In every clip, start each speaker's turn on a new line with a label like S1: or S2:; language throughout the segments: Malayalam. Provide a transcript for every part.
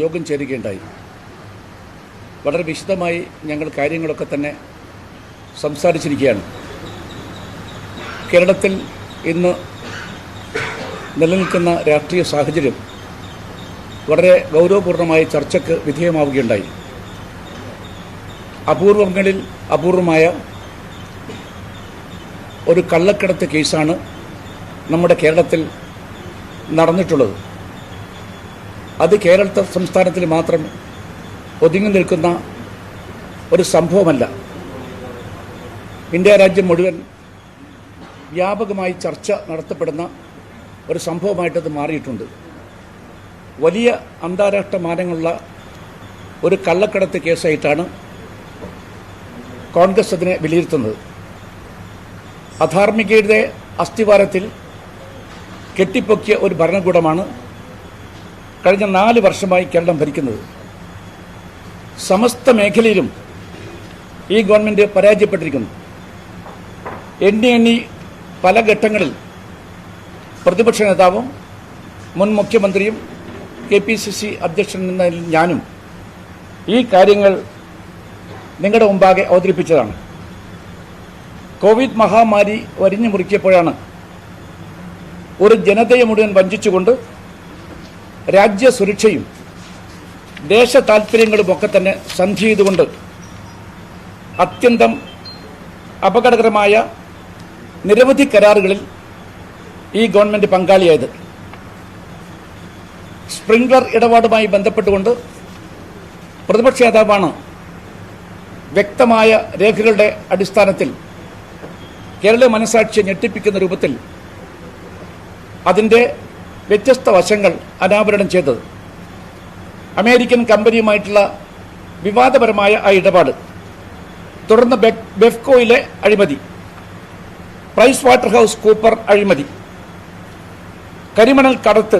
S1: യോഗം ചേരുകയുണ്ടായി. വളരെ വിശദമായി ഞങ്ങൾ കാര്യങ്ങളൊക്കെ തന്നെ സംസാരിച്ചിരിക്കുകയാണ്. കേരളത്തിൽ ഇന്ന് നിലനിൽക്കുന്ന രാഷ്ട്രീയ സാഹചര്യം വളരെ ഗൗരവപൂർണമായ ചർച്ചയ്ക്ക് വിധേയമാവുകയുണ്ടായി. അപൂർവങ്ങളിൽ അപൂർവമായ ഒരു കള്ളക്കടത്ത് കേസാണ് നമ്മുടെ കേരളത്തിൽ നടന്നിട്ടുള്ളത്. അത് കേരള സംസ്ഥാനത്തിൽ മാത്രം ഒതുങ്ങി നിൽക്കുന്ന ഒരു സംഭവമല്ല. ഇന്ത്യ രാജ്യം മുഴുവൻ വ്യാപകമായി ചർച്ച നടത്തപ്പെടുന്ന ഒരു സംഭവമായിട്ടത് മാറിയിട്ടുണ്ട്. വലിയ അന്താരാഷ്ട്ര മാനങ്ങളുള്ള ഒരു കള്ളക്കടത്ത് കേസായിട്ടാണ് കോൺഗ്രസ് അതിനെ വിലയിരുത്തുന്നത്. അധാർമികയുടെ അസ്ഥിവാരത്തിൽ കെട്ടിപ്പൊക്കിയ ഒരു ഭരണകൂടമാണ് കഴിഞ്ഞ 4 വർഷമായി കേരളം ഭരിക്കുന്നത്. സമസ്ത മേഖലയിലും ഈ ഗവൺമെൻറ് പരാജയപ്പെട്ടിരിക്കുന്നു. എണ്ണി പല ഘട്ടങ്ങളിൽ പ്രതിപക്ഷ നേതാവും മുൻ മുഖ്യമന്ത്രിയും KPCC അധ്യക്ഷൻ എന്ന ഞാനും ഈ കാര്യങ്ങൾ നിങ്ങളുടെ മുമ്പാകെ അവതരിപ്പിച്ചതാണ്. കോവിഡ് മഹാമാരി വരിഞ്ഞു മുറുക്കിയപ്പോഴാണ് ഒരു ജനതയെ മുഴുവൻ വഞ്ചിച്ചുകൊണ്ട് രാജ്യസുരക്ഷയും ദേശ താൽപ്പര്യങ്ങളുമൊക്കെ തന്നെ സന്ധി ചെയ്തുകൊണ്ട് അത്യന്തം അപകടകരമായ നിരവധി കരാറുകളിൽ ഈ ഗവൺമെൻറ് പങ്കാളിയായത്. സ്പ്രിംഗ്ലർ ഇടപാടുമായി ബന്ധപ്പെട്ടുകൊണ്ട് പ്രതിപക്ഷ നേതാവാണ് വ്യക്തമായ രേഖകളുടെ അടിസ്ഥാനത്തിൽ കേരള മനസാക്ഷിയെ ഞെട്ടിപ്പിക്കുന്ന രൂപത്തിൽ അതിൻ്റെ വ്യത്യസ്ത വശങ്ങൾ അനാവരണം ചെയ്തത്. അമേരിക്കൻ കമ്പനിയുമായിട്ടുള്ള വിവാദപരമായ ആ ഇടപാട്, തുടർന്ന് ബെഫ്കോയിലെ അഴിമതി, പ്രൈസ് വാട്ടർ ഹൗസ് കൂപ്പർ അഴിമതി, കരിമണൽ കടത്ത്,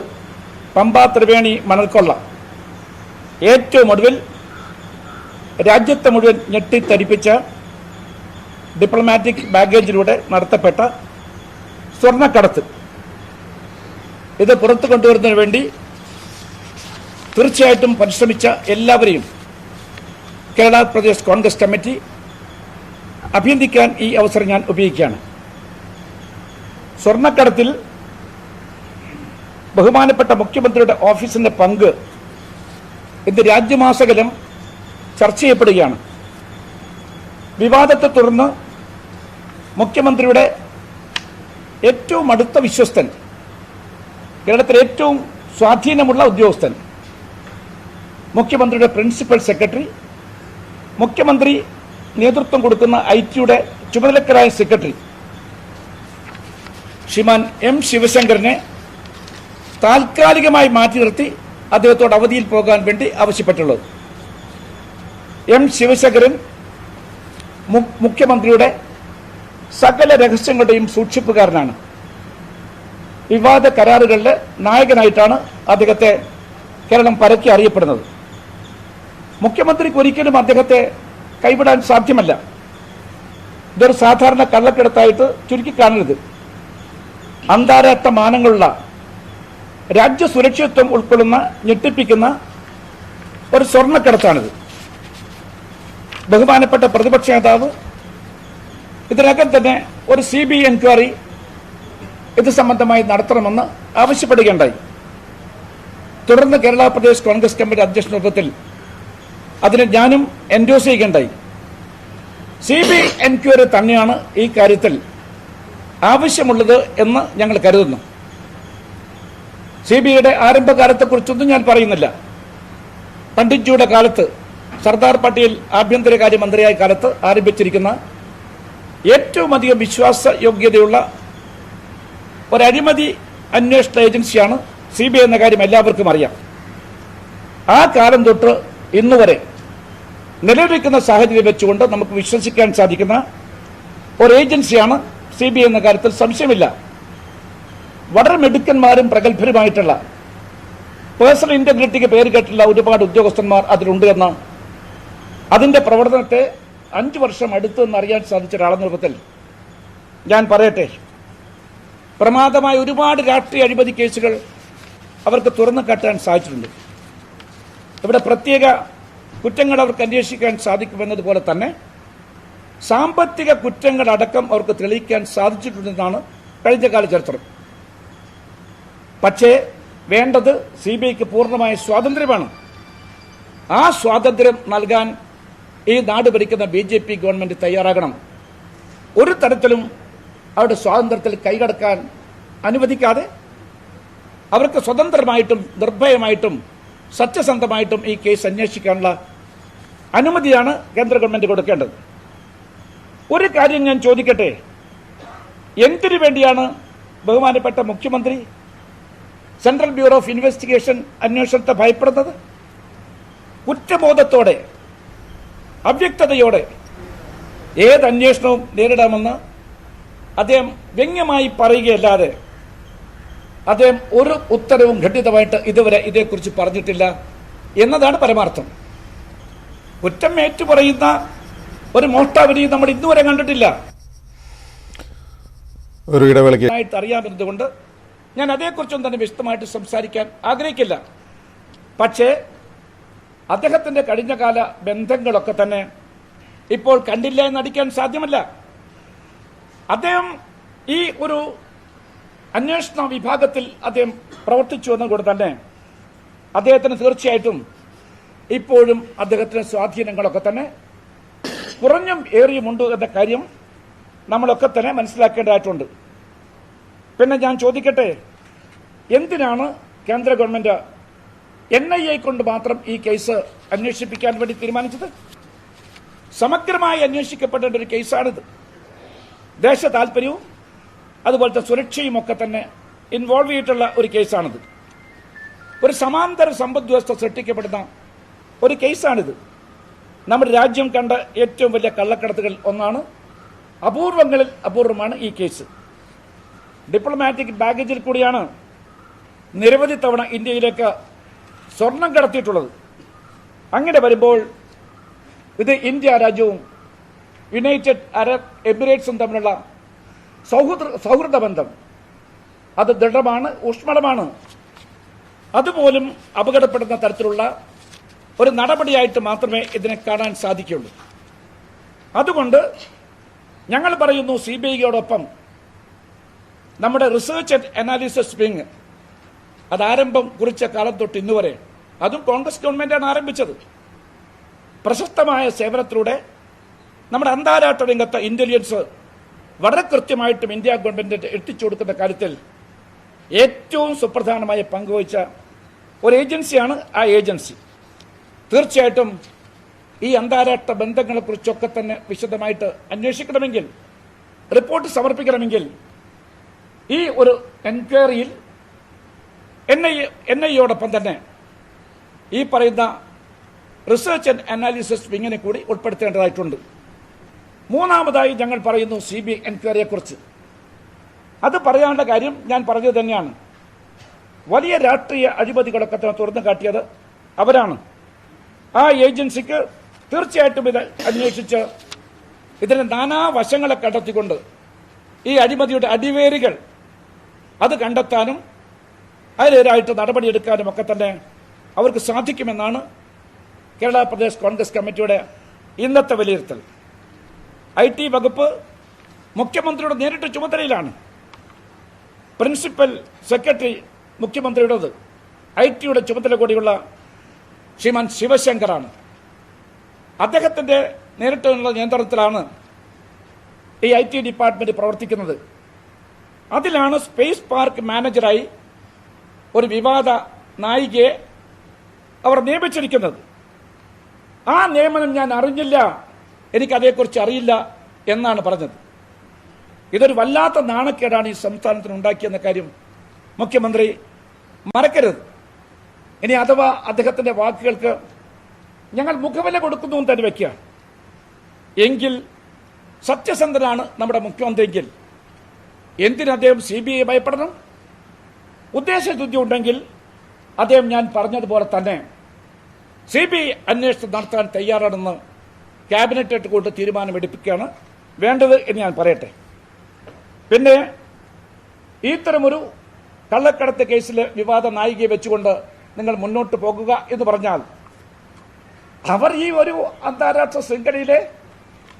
S1: പമ്പ ത്രിവേണി മണൽക്കൊള്ള, ഏറ്റവും ഒടുവിൽ രാജ്യത്തെ മുഴുവൻ ഞെട്ടിത്തരിപ്പിച്ച ഡിപ്ലോമാറ്റിക് ബാഗേജിലൂടെ നടത്തപ്പെട്ട സ്വർണ്ണക്കടത്ത്. ഇത് പുറത്തു കൊണ്ടുവരുന്നതിന് വേണ്ടി തീർച്ചയായിട്ടും പരിശ്രമിച്ച എല്ലാവരെയും കേരള പ്രദേശ് കോൺഗ്രസ് കമ്മിറ്റി അഭിനന്ദിക്കാൻ ഈ അവസരം ഞാൻ ഉപയോഗിക്കുകയാണ്. സ്വർണ്ണക്കടത്തിൽ ബഹുമാനപ്പെട്ട മുഖ്യമന്ത്രിയുടെ ഓഫീസിന്റെ പങ്ക് ഇന്ന് രാജ്യമാസകലം ചർച്ച ചെയ്യപ്പെടുകയാണ്. വിവാദത്തെ തുടർന്ന് മുഖ്യമന്ത്രിയുടെ ഏറ്റവും അടുത്ത വിശ്വസ്തൻ, കേരളത്തിലെ ഏറ്റവും സ്വാധീനമുള്ള ഉദ്യോഗസ്ഥൻ, മുഖ്യമന്ത്രിയുടെ പ്രിൻസിപ്പൽ സെക്രട്ടറി, മുഖ്യമന്ത്രി നേതൃത്വം കൊടുക്കുന്ന IT-യുടെ ചുമതലക്കാരായ സെക്രട്ടറി ശ്രീമാൻ M. ശിവശങ്കറിനെ താൽക്കാലികമായി മാറ്റി നിർത്തി അദ്ദേഹത്തോട് അവധിയിൽ പോകാൻ വേണ്ടി ആവശ്യപ്പെട്ടുള്ളത്. M. ശിവശങ്കരൻ മുഖ്യമന്ത്രിയുടെ സകല രഹസ്യങ്ങളുടെയും സൂക്ഷിപ്പുകാരനാണ്. വിവാദ കരാറുകളുടെ നായകനായിട്ടാണ് അദ്ദേഹത്തെ കേരളം പരക്കെ അറിയപ്പെടുന്നത്. മുഖ്യമന്ത്രിക്ക് ഒരിക്കലും അദ്ദേഹത്തെ കൈവിടാൻ സാധ്യമല്ല. ഇതൊരു സാധാരണ കള്ളക്കടത്തായിട്ട് ചുരുക്കിക്കാണരുത്. അന്താരാഷ്ട്ര മാനങ്ങളുള്ള രാജ്യസുരക്ഷിതത്വം ഉൾക്കൊള്ളുന്ന ഞെട്ടിപ്പിക്കുന്ന ഒരു സ്വർണ്ണക്കടത്താണിത്. ബഹുമാനപ്പെട്ട പ്രതിപക്ഷ നേതാവ് ഇതിനകം തന്നെ ഒരു CBI എൻക്വയറി ഇത് സംബന്ധമായി നടത്തണമെന്ന് ആവശ്യപ്പെടുകയുണ്ടായി. തുടർന്ന് കേരള പ്രദേശ് കോൺഗ്രസ് കമ്മിറ്റി അധ്യക്ഷ നേതൃത്വത്തിൽ അതിന് ഞാനും എൻഡോസ് ചെയ്യുകയുണ്ടായി. CBI എൻക്വയറി തന്നെയാണ് ഈ കാര്യത്തിൽ ആവശ്യമുള്ളത് എന്ന് ഞങ്ങൾ കരുതുന്നു. CBIയുടെ ആരംഭകാലത്തെക്കുറിച്ചൊന്നും ഞാൻ പറയുന്നില്ല. പണ്ഡിറ്റ്ജിയുടെ കാലത്ത്, സർദാർ പട്ടേൽ ആഭ്യന്തരകാര്യമന്ത്രിയായ കാലത്ത് ആരംഭിച്ചിരിക്കുന്ന ഏറ്റവും അധികം വിശ്വാസയോഗ്യതയുള്ള ഒരു അഴിമതി അന്വേഷണ ഏജൻസിയാണ് CBI എന്ന കാര്യം എല്ലാവർക്കും അറിയാം. ആ കാലം തൊട്ട് ഇന്നുവരെ നിലനിൽക്കുന്ന സാഹചര്യം വെച്ചുകൊണ്ട് നമുക്ക് വിശ്വസിക്കാൻ സാധിക്കുന്ന ഒരു ഏജൻസിയാണ് CBI എന്ന കാര്യത്തിൽ സംശയമില്ല. വളരെ മിടുക്കന്മാരും പ്രഗത്ഭരുമായിട്ടുള്ള പേഴ്സണൽ ഇന്റഗ്രിറ്റിക്ക് പേര് കേട്ടുള്ള ഒരുപാട് ഉദ്യോഗസ്ഥന്മാർ അതിലുണ്ട് എന്ന അതിൻ്റെ പ്രവർത്തനത്തെ 5 വർഷം അടുത്തെന്ന് അറിയാൻ സാധിച്ച ഒരാളെന്ന രൂപത്തിൽ ഞാൻ പറയട്ടെ, പ്രമാദമായ ഒരുപാട് രാഷ്ട്രീയ അഴിമതി കേസുകൾ അവർക്ക് തുറന്നു കാട്ടാൻ സാധിച്ചിട്ടുണ്ട്. ഇവിടെ പ്രത്യേക കുറ്റങ്ങൾ അവർക്ക് അന്വേഷിക്കാൻ സാധിക്കുമെന്നതുപോലെ തന്നെ സാമ്പത്തിക കുറ്റങ്ങളടക്കം അവർക്ക് തെളിയിക്കാൻ സാധിച്ചിട്ടുണ്ടെന്നാണ് കഴിഞ്ഞ കാല ചരിത്രം. പക്ഷേ വേണ്ടത് CBIക്ക് പൂർണ്ണമായ സ്വാതന്ത്ര്യമാണ്. ആ സ്വാതന്ത്ര്യം നൽകാൻ ഈ നാട് ഭരിക്കുന്ന BJP ഗവൺമെന്റ് തയ്യാറാകണം. ഒരു തരത്തിലും അവരുടെ സ്വാതന്ത്ര്യത്തിൽ കൈകടക്കാൻ അനുവദിക്കാതെ അവർക്ക് സ്വതന്ത്രമായിട്ടും നിർഭയമായിട്ടും സത്യസന്ധമായിട്ടും ഈ കേസ് അന്വേഷിക്കാനുള്ള അനുമതിയാണ് കേന്ദ്ര ഗവൺമെന്റ് കൊടുക്കേണ്ടത്. ഒരു കാര്യം ഞാൻ ചോദിക്കട്ടെ, എന്തിനു വേണ്ടിയാണ് ബഹുമാനപ്പെട്ട മുഖ്യമന്ത്രി സെൻട്രൽ ബ്യൂറോ ഓഫ് ഇൻവെസ്റ്റിഗേഷൻ അന്വേഷണത്തെ ഭയപ്പെടുന്നത്? കുറ്റബോധത്തോടെ അവ്യക്തതയോടെ ഏത് അന്വേഷണവും നേരിടാമെന്ന് അദ്ദേഹം വ്യംഗ്യമായി പറയുകയല്ലാതെ അദ്ദേഹം ഒരു ഉത്തരവും ഘടിതമായിട്ട് ഇതുവരെ ഇതേക്കുറിച്ച് പറഞ്ഞിട്ടില്ല എന്നതാണ് പരമാർത്ഥം. കുറ്റം ഏറ്റുപറയുന്ന ഒരു മോഷ്ടാവിനെയും നമ്മൾ ഇന്നുവരെ കണ്ടിട്ടില്ല.
S2: ഒരു ഇടവേളയ്ക്ക്
S1: അറിയാമെന്നതുകൊണ്ട് ഞാൻ അതേക്കുറിച്ചൊന്നും തന്നെ വിശദമായിട്ട് സംസാരിക്കാൻ ആഗ്രഹിക്കില്ല. പക്ഷേ അദ്ദേഹത്തിന്റെ കഴിഞ്ഞകാല ബന്ധങ്ങളൊക്കെ തന്നെ ഇപ്പോൾ കണ്ടില്ല എന്ന് നടിക്കാൻ സാധ്യമല്ല. അദ്ദേഹം ഈ ഒരു അന്വേഷണ വിഭാഗത്തിൽ അദ്ദേഹം പ്രവർത്തിച്ചു എന്നതുകൊണ്ട് തന്നെ അദ്ദേഹത്തിന് തീർച്ചയായിട്ടും ഇപ്പോഴും അദ്ദേഹത്തിന്റെ സ്വാധീനങ്ങളൊക്കെ തന്നെ കുറഞ്ഞും ഏറിയുമുണ്ട് എന്ന കാര്യം നമ്മളൊക്കെ തന്നെ മനസ്സിലാക്കേണ്ടതായിട്ടുണ്ട്. പിന്നെ ഞാൻ ചോദിക്കട്ടെ, എന്തിനാണ് കേന്ദ്ര ഗവൺമെന്റ് NIA കൊണ്ട് മാത്രം ഈ കേസ് അന്വേഷിപ്പിക്കാൻ വേണ്ടി തീരുമാനിച്ചത്? സമഗ്രമായി അന്വേഷിക്കപ്പെടേണ്ട ഒരു കേസാണിത്. ദേശ താല്പര്യവും അതുപോലത്തെ സുരക്ഷയും ഒക്കെ തന്നെ ഇൻവോൾവ് ചെയ്തിട്ടുള്ള ഒരു കേസാണിത്. ഒരു സമാന്തര സമ്പദ് വ്യവസ്ഥ സൃഷ്ടിക്കപ്പെടുന്ന ഒരു കേസാണിത്. നമ്മുടെ രാജ്യം കണ്ട ഏറ്റവും വലിയ കള്ളക്കടത്തുകൾ ഒന്നാണ്. അപൂർവങ്ങളിൽ അപൂർവമാണ് ഈ കേസ്. ഡിപ്ലോമാറ്റിക് ബാഗേജിൽ കൂടിയാണ് നിരവധി തവണ ഇന്ത്യയിലേക്ക് സ്വർണം കടത്തിയിട്ടുള്ളത്. അങ്ങനെ വരുമ്പോൾ ഇത് ഇന്ത്യ രാജ്യവും യുണൈറ്റഡ് അറബ് എമിറേറ്റ്സും തമ്മിലുള്ള സൗഹൃദ ബന്ധം അത് ദൃഢമാണ്, ഊഷ്മളമാണ്. അതുപോലും അപകടപ്പെടുന്ന തരത്തിലുള്ള ഒരു നടപടിയായിട്ട് മാത്രമേ ഇതിനെ കാണാൻ സാധിക്കുകയുള്ളൂ. അതുകൊണ്ട് ഞങ്ങൾ പറയുന്നു, CBIയോടൊപ്പം നമ്മുടെ റിസർച്ച് ആൻഡ് അനാലിസിസ് വിങ് അത് ആരംഭം കുറിച്ച കാലം തൊട്ട് ഇന്നുവരെ, അതും കോൺഗ്രസ് ഗവൺമെന്റാണ് ആരംഭിച്ചത്, പ്രശസ്തമായ സേവനത്തിലൂടെ നമ്മുടെ അന്താരാഷ്ട്ര രംഗത്തെ ഇന്റലിജൻസ് വളരെ കൃത്യമായിട്ടും ഇന്ത്യ ഗവൺമെന്റ് എത്തിച്ചു കൊടുക്കുന്ന കാര്യത്തിൽ ഏറ്റവും സുപ്രധാനമായ പങ്കുവഹിച്ച ഒരു ഏജൻസിയാണ് ആ ഏജൻസി. തീർച്ചയായിട്ടും ഈ അന്താരാഷ്ട്ര ബന്ധങ്ങളെക്കുറിച്ചൊക്കെ തന്നെ വിശദമായിട്ട് അന്വേഷിക്കണമെങ്കിൽ, റിപ്പോർട്ട് സമർപ്പിക്കണമെങ്കിൽ ഈ ഒരു എൻക്വയറിയിൽ NIAയോടൊപ്പം തന്നെ ഈ പറയുന്ന റിസർച്ച് ആൻഡ് അനാലിസിസ് വിങ്ങിനെ കൂടി ഉൾപ്പെടുത്തേണ്ടതായിട്ടുണ്ട്. മൂന്നാമതായി ഞങ്ങൾ പറയുന്നു CBI എൻക്വയറിയെക്കുറിച്ച്. അത് പറയാനുള്ള കാര്യം ഞാൻ പറഞ്ഞത് തന്നെയാണ്. വലിയ രാഷ്ട്രീയ അഴിമതികളൊക്കെ തന്നെ തുറന്നു കാട്ടിയത് അവരാണ്. ആ ഏജൻസിക്ക് തീർച്ചയായിട്ടും ഇത് അന്വേഷിച്ച് ഇതിന്റെ നാനാവശങ്ങളെ കണ്ടെത്തിക്കൊണ്ട് ഈ അഴിമതിയുടെ അടിവേരുകൾ അത് കണ്ടെത്താനും അതിനെതിരായിട്ട് നടപടിയെടുക്കാനും ഒക്കെ തന്നെ അവർക്ക് സാധിക്കുമെന്നാണ് കേരള പ്രദേശ് കോൺഗ്രസ് കമ്മിറ്റിയുടെ ഇന്നത്തെ വിലയിരുത്തൽ. IT വകുപ്പ് മുഖ്യമന്ത്രിയുടെ നേരിട്ട് ചുമതലയിലാണ്. പ്രിൻസിപ്പൽ സെക്രട്ടറി മുഖ്യമന്ത്രിയുടേത്. IT ചുമതല കൂടിയുള്ള ശ്രീമാൻ ശിവശങ്കറാണ്. അദ്ദേഹത്തിന്റെ നേരിട്ടുള്ള നിയന്ത്രണത്തിലാണ് ഈ IT ഡിപ്പാർട്ട്മെന്റ് പ്രവർത്തിക്കുന്നത്. അതിലാണ് സ്പേസ് പാർക്ക് മാനേജറായി ഒരു വിവാദ നായികയെ അവർ നിയമിച്ചിരിക്കുന്നത്. ആ നിയമനം ഞാൻ അറിഞ്ഞില്ല, എനിക്കതേക്കുറിച്ച് അറിയില്ല എന്നാണ് പറഞ്ഞത്. ഇതൊരു വല്ലാത്ത നാണക്കേടാണ് ഈ സംസ്ഥാനത്തിന് ഉണ്ടാക്കിയെന്ന കാര്യം മുഖ്യമന്ത്രി മറക്കരുത്. ഇനി അഥവാ അദ്ദേഹത്തിന്റെ വാക്കുകൾക്ക് ഞങ്ങൾ മുഖവില കൊടുക്കുന്നു എന്ന് തന്നെ വയ്ക്കുക എങ്കിൽ, സത്യസന്ധനാണ് നമ്മുടെ മുഖ്യമന്ത്രിയെങ്കിൽ എന്തിന് അദ്ദേഹം CBI ഭയപ്പെടണം? ഉദ്ദേശശുദ്ധി ഉണ്ടെങ്കിൽ അദ്ദേഹം ഞാൻ പറഞ്ഞതുപോലെ തന്നെ CBI അന്വേഷണം നടത്താൻ തയ്യാറാണെന്ന് ക്യാബിനറ്റ് കൊണ്ട് തീരുമാനമെടുപ്പിക്കുകയാണ് വേണ്ടത് എന്ന് ഞാൻ പറയട്ടെ. പിന്നെ ഇത്തരമൊരു കള്ളക്കടത്ത് കേസിലെ വിവാദ നായികയെ വെച്ചുകൊണ്ട് നിങ്ങൾ മുന്നോട്ട് പോകുക എന്ന് പറഞ്ഞാൽ അവർ ഈ ഒരു അന്താരാഷ്ട്ര ശൃംഖലയിലെ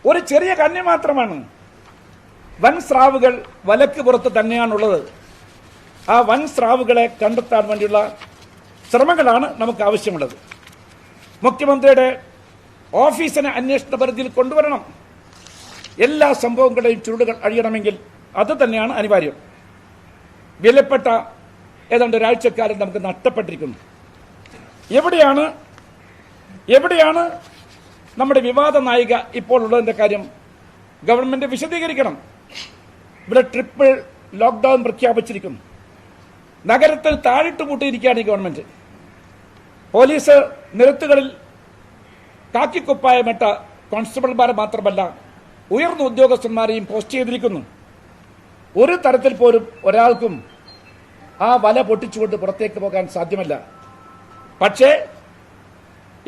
S1: ഒരു ചെറിയ കന്നി മാത്രമാണ്. വൻ സ്രാവുകൾ വലക്ക് പുറത്ത് തന്നെയാണുള്ളത്. ആ വൻ സ്രാവുകളെ കണ്ടെത്താൻ വേണ്ടിയുള്ള ശ്രമങ്ങളാണ് നമുക്ക് ആവശ്യമുള്ളത്. മുഖ്യമന്ത്രിയുടെ ഓഫീസിനെ അന്വേഷണ പരിധിയിൽ കൊണ്ടുവരണം. എല്ലാ സംഭവങ്ങളുടെയും ചുരുളുകൾ അഴിയണമെങ്കിൽ അത് തന്നെയാണ് അനിവാര്യം. വിലപ്പെട്ട ഏതാണ്ട് ഒരാഴ്ചക്കാലം നമുക്ക് നഷ്ടപ്പെട്ടിരിക്കുന്നു. എവിടെയാണ് നമ്മുടെ വിവാദ നായിക ഇപ്പോൾ ഉള്ളതിന്റെ കാര്യം ഗവൺമെന്റ് വിശദീകരിക്കണം. ഇവിടെ ട്രിപ്പിൾ ലോക്ക്ഡൌൺ പ്രഖ്യാപിച്ചിരിക്കുന്നു. നഗരത്തിൽ താഴിട്ട് പൂട്ടിയിരിക്കുകയാണ് ഈ ഗവൺമെന്റ്. പോലീസ് നിരത്തുകളിൽ കാക്കിക്കുപ്പായമിട്ട കോൺസ്റ്റബിൾമാരെ മാത്രമല്ല ഉയർന്ന ഉദ്യോഗസ്ഥന്മാരെയും പോസ്റ്റ് ചെയ്തിരിക്കുന്നു. ഒരു തരത്തിൽ പോലും ഒരാൾക്കും ആ വല പൊട്ടിച്ചുകൊണ്ട് പുറത്തേക്ക് പോകാൻ സാധ്യമല്ല. പക്ഷേ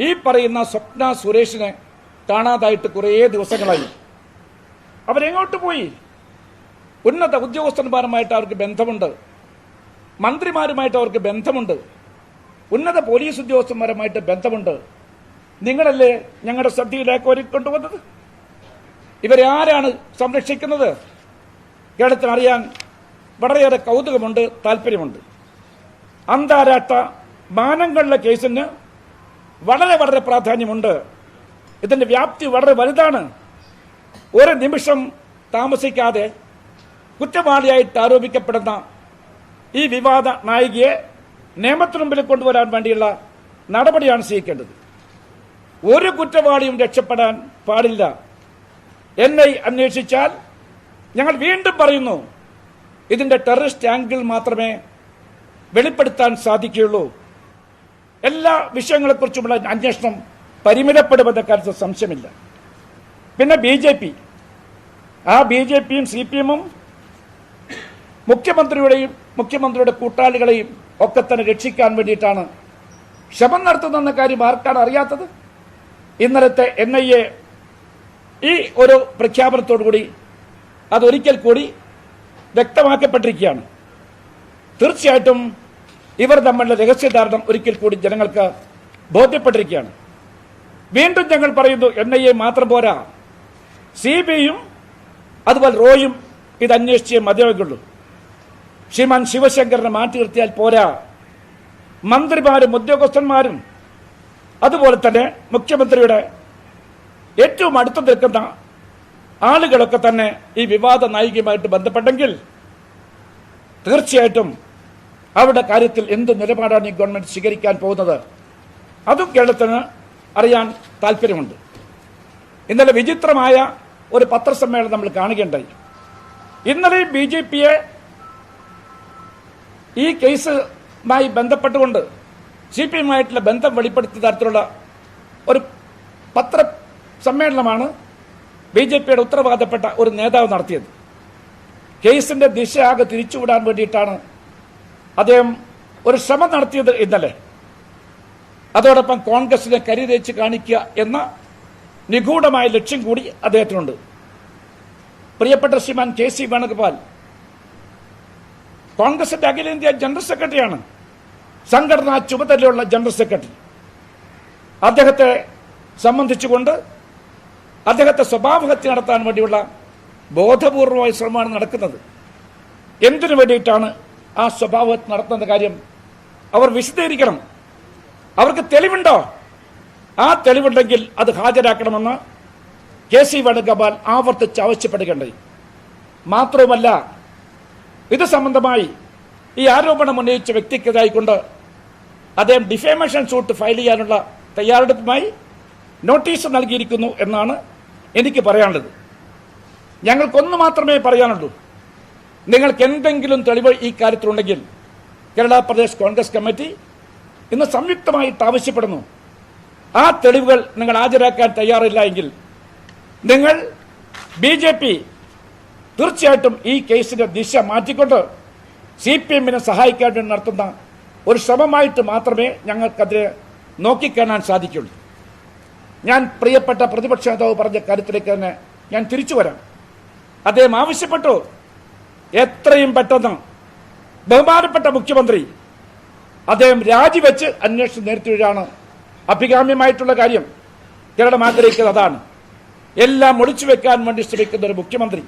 S1: ഈ പറയുന്ന സ്വപ്ന സുരേഷിനെ കാണാതായിട്ട് കുറേ ദിവസങ്ങളായി. അവരെങ്ങോട്ട് പോയി? ഉന്നത ഉദ്യോഗസ്ഥന്മാരുമായിട്ട് അവർക്ക് ബന്ധമുണ്ട്, മന്ത്രിമാരുമായിട്ട് അവർക്ക് ബന്ധമുണ്ട്, ഉന്നത പോലീസ് ഉദ്യോഗസ്ഥന്മാരുമായിട്ട് ബന്ധമുണ്ട്. നിങ്ങളല്ലേ ഞങ്ങളുടെ ശ്രദ്ധയിലേക്ക് ഒരുക്കൊണ്ടുവന്നത്? ഇവരെ ആരാണ് സംരക്ഷിക്കുന്നത്? കേരളത്തിന് അറിയാൻ വളരെയേറെ കൗതുകമുണ്ട്, താല്പര്യമുണ്ട്. അന്താരാഷ്ട്ര മാനങ്ങളുടെ കേസിന് വളരെ വളരെ പ്രാധാന്യമുണ്ട്. ഇതിന്റെ വ്യാപ്തി വളരെ വലുതാണ്. ഒരു നിമിഷം താമസിക്കാതെ കുറ്റവാളിയായിട്ട് ആരോപിക്കപ്പെടുന്ന ഈ വിവാദ നായികയെ നിയമത്തിന് മുമ്പിൽ കൊണ്ടുവരാൻ വേണ്ടിയുള്ള നടപടിയാണ് സ്വീകരിക്കേണ്ടത്. ഒരു കുറ്റവാളിയും രക്ഷപ്പെടാൻ പാടില്ല. എന്നെ അന്വേഷിച്ചാൽ ഞങ്ങൾ വീണ്ടും പറയുന്നു, ഇതിന്റെ ടെററിസ്റ്റ് ആംഗിൾ മാത്രമേ വെളിപ്പെടുത്താൻ സാധിക്കുകയുള്ളൂ. എല്ലാ വിഷയങ്ങളെക്കുറിച്ചുമുള്ള അന്വേഷണം പരിമിതപ്പെടുമെന്ന കാര്യത്തിൽ സംശയമില്ല. പിന്നെ ബി.ജെ.പിയും CPM-ഉം മുഖ്യമന്ത്രിയുടെ കൂട്ടാളികളെയും ഒക്കെ തന്നെ രക്ഷിക്കാൻ വേണ്ടിയിട്ടാണ് ശ്രമം നടത്തുന്ന കാര്യം ആർക്കാണ് അറിയാത്തത്? ഇന്നലത്തെ NIA ഈ ഒരു പ്രഖ്യാപനത്തോടുകൂടി അതൊരിക്കൽ കൂടി വ്യക്തമാക്കപ്പെട്ടിരിക്കുകയാണ്. തീർച്ചയായിട്ടും ഇവർ തമ്മിലുള്ള രഹസ്യധാരണം ഒരിക്കൽ കൂടി ജനങ്ങൾക്ക് ബോധ്യപ്പെട്ടിരിക്കുകയാണ്. വീണ്ടും ഞങ്ങൾ പറയുന്നു, NIA മാത്രം പോരാ, CBIയും അതുപോലെ റോയും ഇത് അന്വേഷിച്ചേ മതിയാകുള്ളൂ. ശ്രീമാൻ ശിവശങ്കറിനെ മാറ്റി നിർത്തിയാൽ പോരാ. മന്ത്രിമാരും ഉദ്യോഗസ്ഥന്മാരും അതുപോലെ തന്നെ മുഖ്യമന്ത്രിയുടെ ഏറ്റവും അടുത്ത് നിൽക്കുന്ന ആളുകളൊക്കെ തന്നെ ഈ വിവാദ നായികയുമായിട്ട് ബന്ധപ്പെട്ടെങ്കിൽ തീർച്ചയായിട്ടും അവരുടെ കാര്യത്തിൽ എന്ത് നിലപാടാണ് ഈ ഗവൺമെന്റ് സ്വീകരിക്കാൻ പോകുന്നത് അതും കേരളത്തിന് അറിയാൻ താല്പര്യമുണ്ട്. ഇന്നലെ വിചിത്രമായ ഒരു പത്രസമ്മേളനം നമ്മൾ കാണുകയുണ്ടായി. ഇന്നലെയും BJP-യെ ഈ കേസുമായി ബന്ധപ്പെട്ടുകൊണ്ട് CPM-ആയിട്ടുള്ള ബന്ധം വെളിപ്പെടുത്തിയ തരത്തിലുള്ള ഒരു പത്രസമ്മേളനമാണ് BJP-യുടെ ഉത്തരവാദപ്പെട്ട ഒരു നേതാവ് നടത്തിയത്. കേസിന്റെ ദിശ ആകെ തിരിച്ചുവിടാൻ വേണ്ടിയിട്ടാണ് അദ്ദേഹം ഒരു ശ്രമം നടത്തിയത് ഇന്നലെ. അതോടൊപ്പം കോൺഗ്രസിനെ കരിതേച്ച് കാണിക്കുക എന്ന നിഗൂഢമായ ലക്ഷ്യം കൂടി അദ്ദേഹത്തിനുണ്ട്. പ്രിയപ്പെട്ട ശ്രീമാൻ KC വേണുഗോപാൽ കോൺഗ്രസിന്റെ അഖിലേന്ത്യാ ജനറൽ സെക്രട്ടറിയാണ്, സംഘടനാ ചുമതലയുള്ള ജനറൽ സെക്രട്ടറി. അദ്ദേഹത്തെ സംബന്ധിച്ചുകൊണ്ട് അദ്ദേഹത്തെ സ്വഭാവഹത്യ നടത്താൻ വേണ്ടിയുള്ള ബോധപൂർവമായ ശ്രമമാണ് നടക്കുന്നത്. എന്തിനു വേണ്ടിയിട്ടാണ് ആ സ്വഭാവഹത്യ നടത്തുന്ന കാര്യം അവർ വിശദീകരിക്കണം. അവർക്ക് തെളിവുണ്ടോ? ആ തെളിവുണ്ടെങ്കിൽ അത് ഹാജരാക്കണമെന്ന് KC വേണുഗോപാൽ ആവർത്തിച്ച് ആവശ്യപ്പെടുകയുണ്ടായി. മാത്രവുമല്ല, ഇത് സംബന്ധമായി ഈ ആരോപണം ഉന്നയിച്ച വ്യക്തിക്കെതിരായിക്കൊണ്ട് അദ്ദേഹം ഡിഫേമേഷൻ സൂട്ട് ഫയൽ ചെയ്യാനുള്ള തയ്യാറെടുപ്പുമായി നോട്ടീസ് നൽകിയിരിക്കുന്നു എന്നാണ് എനിക്ക് പറയാനുള്ളത്. ഞങ്ങൾക്കൊന്നു മാത്രമേ പറയാനുള്ളൂ. നിങ്ങൾക്ക് എന്തെങ്കിലും തെളിവ് ഈ കാര്യത്തിലുണ്ടെങ്കിൽ കേരള പ്രദേശ് കോൺഗ്രസ് കമ്മിറ്റി ഇന്ന് സംയുക്തമായിട്ട് ആവശ്യപ്പെടുന്നു. ആ തെളിവുകൾ നിങ്ങൾ ഹാജരാക്കാൻ തയ്യാറില്ല എങ്കിൽ നിങ്ങൾ BJP തീർച്ചയായിട്ടും ഈ കേസിന്റെ ദിശ മാറ്റിക്കൊണ്ട് CPM-നെ സഹായിക്കാൻ വേണ്ടി നടത്തുന്ന ഒരു ശ്രമമായിട്ട് മാത്രമേ ഞങ്ങൾക്കതിനെ നോക്കിക്കാണാൻ സാധിക്കുള്ളൂ. ഞാൻ പ്രിയപ്പെട്ട പ്രതിപക്ഷ നേതാവ് പറഞ്ഞ കാര്യത്തിലേക്ക് തന്നെ ഞാൻ തിരിച്ചു വരാം. അദ്ദേഹം ആവശ്യപ്പെട്ടു, എത്രയും പെട്ടെന്ന് ബഹുമാനപ്പെട്ട മുഖ്യമന്ത്രി അദ്ദേഹം രാജിവെച്ച് അന്വേഷണം നേരിടുകയാണ് അഭികാമ്യമായിട്ടുള്ള കാര്യം. കേരളം ആഗ്രഹിക്കുന്നത് അതാണ്. എല്ലാം ഒളിച്ചു വെക്കാൻ വേണ്ടി ശ്രമിക്കുന്ന ഒരു മുഖ്യമന്ത്രി,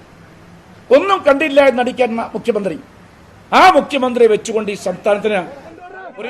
S1: ഒന്നും കണ്ടില്ല എന്ന് നടിക്കാൻ മുഖ്യമന്ത്രി, ആ മുഖ്യമന്ത്രി വെച്ചുകൊണ്ട് ഈ സംസ്ഥാനത്തിന് ഒരു